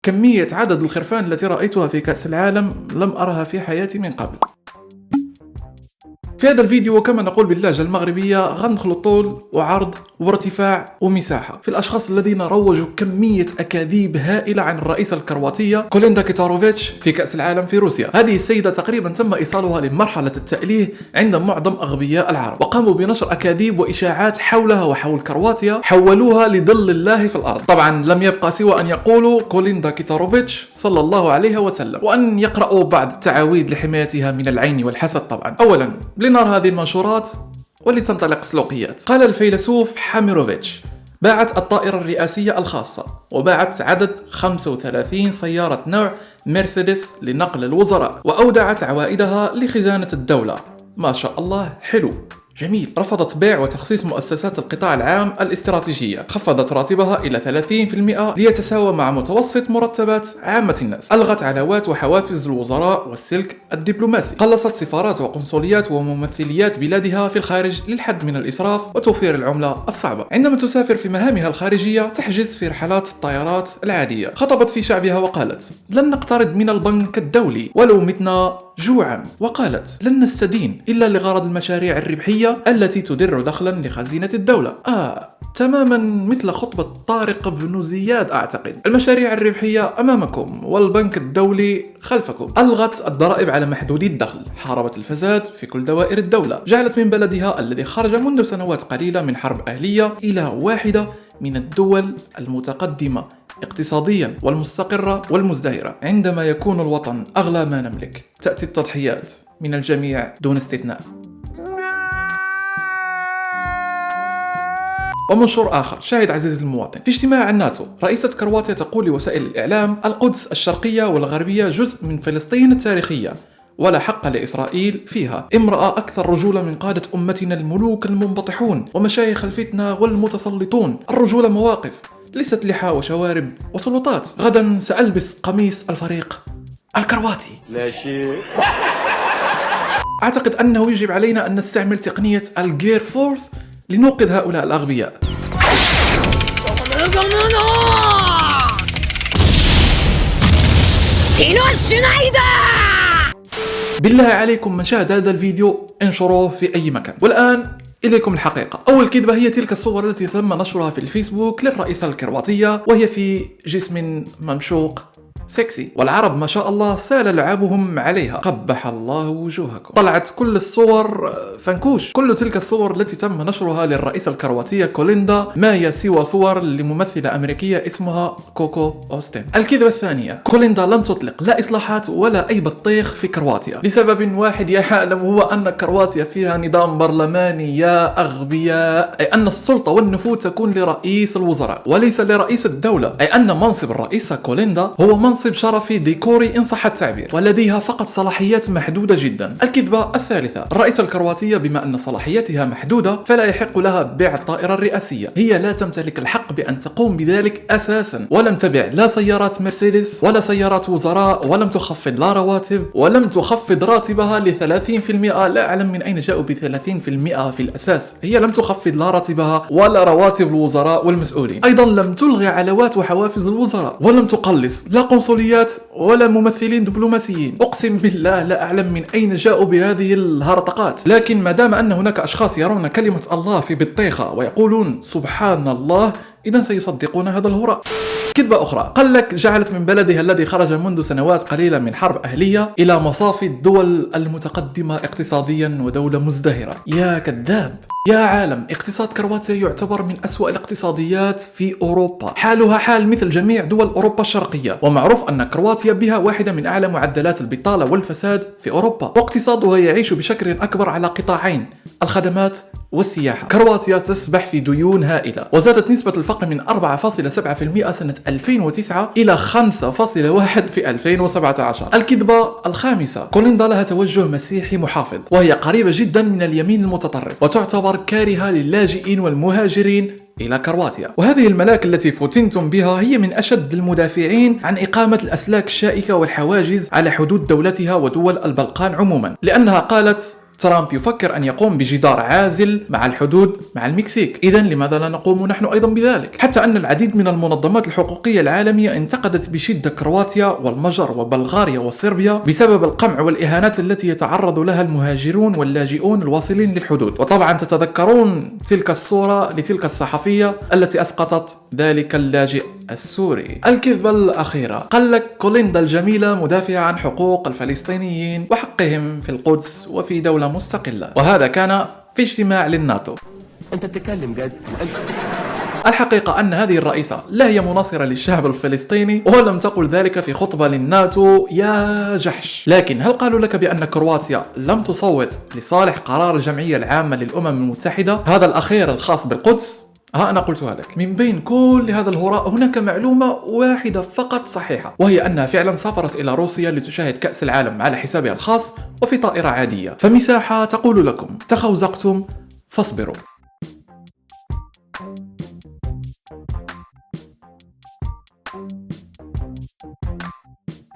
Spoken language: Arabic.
كمية عدد الخرفان التي رأيتها في كأس العالم لم أرها في حياتي من قبل. في هذا الفيديو وكما نقول باللهجة المغربية غندخل طول وعرض وارتفاع ومساحة في الأشخاص الذين روجوا كمية أكاذيب هائلة عن الرئيسة الكرواتية كوليندا كيتاروفيتش في كأس العالم في روسيا. هذه السيدة تقريبا تم إيصالها لمرحلة التأليه عند معظم أغبياء العرب، وقاموا بنشر أكاذيب وإشاعات حولها وحول كرواتيا حولوها لظل الله في الأرض. طبعا لم يبقى سوى أن يقولوا كوليندا كيتاروفيتش صلى الله عليه وسلم، وأن يقرأوا بعض التعاويذ لحمايتها من العين والحسد. طبعا أولا لنرى هذه المنشورات ولتنطلق سلوكيات. قال الفيلسوف حاميروفيتش: باعت الطائرة الرئاسية الخاصة وباعت عدد 35 سيارة نوع مرسيدس لنقل الوزراء، وأودعت عوائدها لخزانة الدولة. ما شاء الله، حلو جميل. رفضت بيع وتخصيص مؤسسات القطاع العام الاستراتيجية، خفضت راتبها إلى 30% ليتساوى مع متوسط مرتبات عامة الناس، ألغت علاوات وحوافز الوزراء والسلك الدبلوماسي، قلصت سفارات وقنصليات وممثليات بلادها في الخارج للحد من الإسراف وتوفير العملة الصعبة. عندما تسافر في مهامها الخارجية تحجز في رحلات الطيارات العادية. خطبت في شعبها وقالت: لن نقترض من البنك الدولي ولو متنا جوعا، وقالت: لن نستدين إلا لغرض المشاريع الربحية التي تدر دخلا لخزينة الدولة. تماما مثل خطبة طارق بن زياد. أعتقد المشاريع الربحية أمامكم والبنك الدولي خلفكم. ألغت الضرائب على محدودي الدخل، حاربت الفساد في كل دوائر الدولة، جعلت من بلدها الذي خرج منذ سنوات قليلة من حرب أهلية إلى واحدة من الدول المتقدمة اقتصاديا والمستقرة والمزدهرة. عندما يكون الوطن أغلى ما نملك تأتي التضحيات من الجميع دون استثناء. ومنشور آخر، شاهد عزيزي المواطن. في اجتماع الناتو رئيسة كرواتيا تقول لوسائل الإعلام: القدس الشرقية والغربية جزء من فلسطين التاريخية ولا حق لإسرائيل فيها. امرأة أكثر رجولة من قادة أمتنا الملوك المنبطحون ومشايخ الفتنة والمتسلطون. الرجولة مواقف ليست لحى وشوارب وسلطات. غدا سألبس قميص الفريق الكرواتي. لا شيء. أعتقد أنه يجب علينا أن نستعمل تقنية الجير فورث لنوقظ هؤلاء الأغبياء. بالله عليكم من شاهد هذا الفيديو انشروه في أي مكان. والآن إليكم الحقيقة. أول كذبة هي تلك الصور التي تم نشرها في الفيسبوك للرئيسة الكرواتية وهي في جسم ممشوق سكسي، والعرب ما شاء الله سال لعابهم عليها. قبح الله وجوهكم. طلعت كل الصور فنكوش. كل تلك الصور التي تم نشرها للرئيسة الكرواتية كوليندا ما هي سوى صور لممثلة أمريكية اسمها كوكو أوستن. الكذبة الثانية، كوليندا لم تطلق لا إصلاحات ولا أي بطيخ في كرواتيا لسبب واحد يا عالم، هو أن كرواتيا فيها نظام برلماني يا أغبياء، أي أن السلطة والنفوذ تكون لرئيس الوزراء وليس لرئيس الدولة، أي أن منصب الرئيسة كوليندا هو منصب شرفي ديكوري إن صح التعبير، ولديها فقط صلاحيات محدودة جدا. الكذبة الثالثة، الرئيسة الكرواتية بما أن صلاحياتها محدودة فلا يحق لها بيع الطائرة الرئاسية. هي لا تمتلك الحق بأن تقوم بذلك أساسا، ولم تبع لا سيارات مرسيدس ولا سيارات وزراء، ولم تخفض لا رواتب، ولم تخفض راتبها ل 30%. لا أعلم من أين جاءوا ب 30% في الأساس. هي لم تخفض لا راتبها ولا رواتب الوزراء والمسؤولين. أيضا لم تلغي علاوات وحوافز الوزراء، ولم تقلص لا قنصليات ولا ممثلين دبلوماسيين. أقسم بالله لا أعلم من أين جاءوا بهذه الهرطقات. لكن ما دام أن هناك أشخاص يرون كلمة الله في بطيخة ويقولون سبحان الله، إذن سيصدقون هذا الهراء. كذبة أخرى، قال لك جعلت من بلدها الذي خرج منذ سنوات قليلة من حرب أهلية إلى مصاف الدول المتقدمة اقتصاديا ودولة مزدهرة. يا كذاب يا عالم، اقتصاد كرواتيا يعتبر من أسوأ الاقتصاديات في أوروبا، حالها حال مثل جميع دول أوروبا الشرقية، ومعروف أن كرواتيا بها واحدة من أعلى معدلات البطالة والفساد في أوروبا، واقتصادها يعيش بشكل أكبر على قطاعين: الخدمات والسياحة. كرواتيا تسبح في ديون هائلة، وزادت نسبة الفقر من 4.7% سنة 2009 إلى 5.1 في 2017. الكذبة الخامسة، كوليندا لها توجه مسيحي محافظ، وهي قريبة جدا من اليمين المتطرف، وتعتبر كارهة للاجئين والمهاجرين إلى كرواتيا. وهذه الملاك التي فتنتم بها هي من أشد المدافعين عن إقامة الأسلاك الشائكة والحواجز على حدود دولتها ودول البلقان عموما، لأنها قالت ترامب يفكر أن يقوم بجدار عازل مع الحدود مع المكسيك. إذن لماذا لا نقوم نحن أيضا بذلك؟ حتى أن العديد من المنظمات الحقوقية العالمية انتقدت بشدة كرواتيا والمجر وبلغاريا وصربيا بسبب القمع والإهانات التي يتعرض لها المهاجرون واللاجئون الواصلين للحدود. وطبعا تتذكرون تلك الصورة لتلك الصحفية التي أسقطت ذلك اللاجئ السوري. الكذبة الأخيرة، قال لك كوليندا الجميلة مدافعة عن حقوق الفلسطينيين وحقهم في القدس وفي دولة مستقلة، وهذا كان في اجتماع للناتو. أنت بتتكلم جد؟ الحقيقة أن هذه الرئيسة لا هي مناصرة للشعب الفلسطيني، ولم تقل ذلك في خطبة للناتو يا جحش. لكن هل قالوا لك بأن كرواتيا لم تصوت لصالح قرار الجمعية العامة للأمم المتحدة هذا الأخير الخاص بالقدس؟ ها أنا قلتها لك. من بين كل هذا الهراء هناك معلومة واحدة فقط صحيحة، وهي أنها فعلا سافرت إلى روسيا لتشاهد كأس العالم على حسابها الخاص وفي طائرة عادية. فمساحة تقول لكم تخوزقتم فاصبروا.